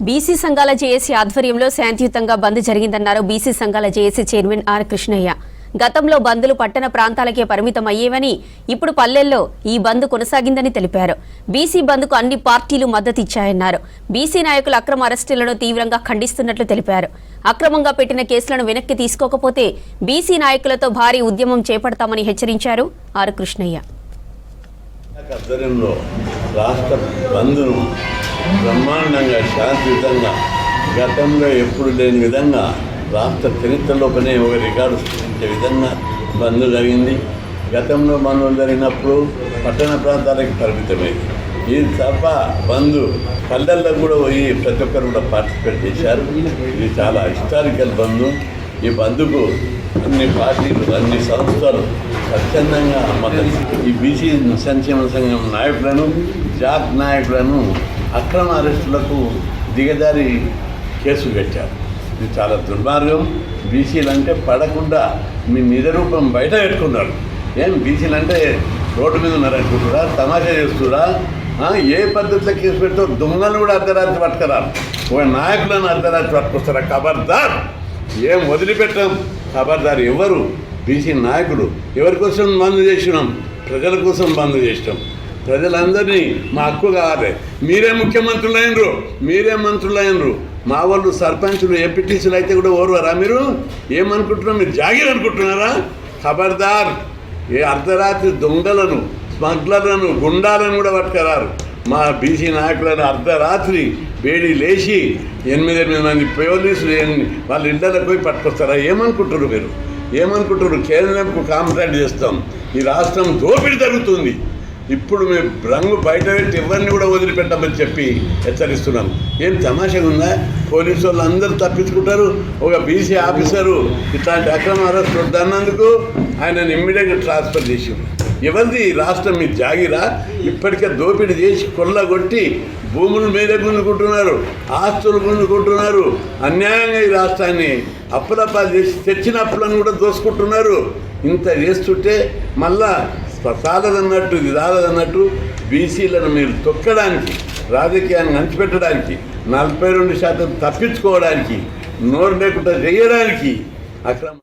BC సంఘాల JAC ఆధ్వర్యంలో శాంతియుతంగా బంద్ జరిగిందన్నారు బీసీ సంఘాల జేఏసీ చైర్మన్ ఆర్ కృష్ణయ్య. గతంలో బంద్లు పట్టణ ప్రాంతాలకే పరిమితం అయ్యేవని, ఇప్పుడు పల్లెల్లో ఈ బంద్ కొనసాగిందని తెలిపారు. బీసీ బంద్కు అన్ని పార్టీలు మద్దతిచ్చాయన్నారు. బీసీ నాయకుల అక్రమ అరెస్టులను తీవ్రంగా ఖండిస్తున్నట్లు తెలిపారు. అక్రమంగా పెట్టిన కేసులను వెనక్కి తీసుకోకపోతే బీసీ నాయకులతో భారీ ఉద్యమం చేపడతామని హెచ్చరించారు ఆర్ కృష్ణయ్య. బ్రహ్మాండంగా శాంతియుతంగా గతంలో ఎప్పుడు లేని విధంగా రాష్ట్ర చరిత్రలోపనే ఒక రికార్డు సృష్టించే విధంగా బంద్ జరిగింది. గతంలో బంద్ జరిగినప్పుడు పట్టణ ప్రాంతాలకు పరిమితమైంది. ఈ తప్ప బంద్ పల్లెల్లో కూడా పోయి ప్రతి ఒక్కరు కూడా పార్టిసిపేట్ చేశారు. ఇది చాలా హిస్టారికల్ బంద్. ఈ బంద్కు అన్ని పార్టీలు, అన్ని సంస్థలు స్వచ్ఛందంగా ఈ బీసీ సంక్షేమ సంఘం నాయకులను, జాత్ నాయకులను అక్రమ అరెస్టులకు దిగజారి కేసులు పెట్టారు. ఇది చాలా దుర్మార్గం. బీసీలు అంటే పడకుండా మీ నిజ రూపం బయట పెట్టుకున్నారు. ఏం బీసీలు అంటే రోడ్డు మీద ఉన్నారనుకుంటురా, తమాషా చేస్తురా? ఏ పద్ధతిలో కేసు పెడతారో దొంగలు కూడా అర్ధరాత్రి పట్టుకురారు. ఒక నాయకులను అర్ధరాత్రి పట్టుకొస్తారా? ఖబర్దార్, ఏం వదిలిపెట్టాం. ఖబర్దార్. ఎవరు బీసీ నాయకులు ఎవరి కోసం బంద్ చేసినాం? ప్రజల కోసం బంద్ చేసినాం. ప్రజలందరినీ మా హక్కు కావాలి. మీరే ముఖ్యమంత్రులైనరు, మీరే మంత్రులైనరు. మా వాళ్ళు సర్పంచులు, ఎంపీటీసీలు అయితే కూడా ఓర్వరా? మీరు ఏమనుకుంటున్నారు? మీరు జాగీర్ అనుకుంటున్నారా? ఖబర్దార్. ఏ అర్ధరాత్రి దొంగలను, స్మగ్లర్లను, గుండాలను కూడా పట్టుకురారు. మా బీసీ నాయకులను అర్ధరాత్రి వేడి లేచి 8 మంది పోలీసులు వాళ్ళ ఇళ్ళకి పోయి పట్టుకొస్తారా? ఏమనుకుంటున్నారు మీరు? ఏమనుకుంటున్నారు? కేంద్రంకు కాంప్లైంట్ చేస్తాం. ఈ రాష్ట్రం దోపిడీ జరుగుతుంది. ఇప్పుడు మేము రంగు బయట పెట్టి ఎవరిని కూడా వదిలిపెట్టమని చెప్పి హెచ్చరిస్తున్నాం. ఏం తమాషగా ఉందా? పోలీసు వాళ్ళు అందరూ తప్పించుకుంటారు. ఒక బీసీ ఆఫీసరు ఇట్లాంటి అక్రమ అరెస్ట్ వద్దన్నందుకు ఆయనను ఇమ్మీడియట్గా ట్రాన్స్ఫర్ చేసారు. ఎవరిది రాష్ట్రం? మీ జాగిరా? ఇప్పటికే దోపిడీ చేసి కొల్లగొట్టి భూములు మీదే గుంజుకుంటున్నారు, ఆస్తులు గుంజుకుంటున్నారు. అన్యాయంగా ఈ రాష్ట్రాన్ని అప్పులపాలు చేసి తెచ్చిన అప్పులను కూడా దోసుకుంటున్నారు. ఇంత చేస్తుంటే మళ్ళా సాలదన్నట్టు, ఇది రాలదన్నట్టు బీసీలను మీరు తొక్కడానికి, రాజకీయాన్ని అంచిపెట్టడానికి, 42% తప్పించుకోవడానికి, నోరు లేకుండా చేయడానికి అక్రమ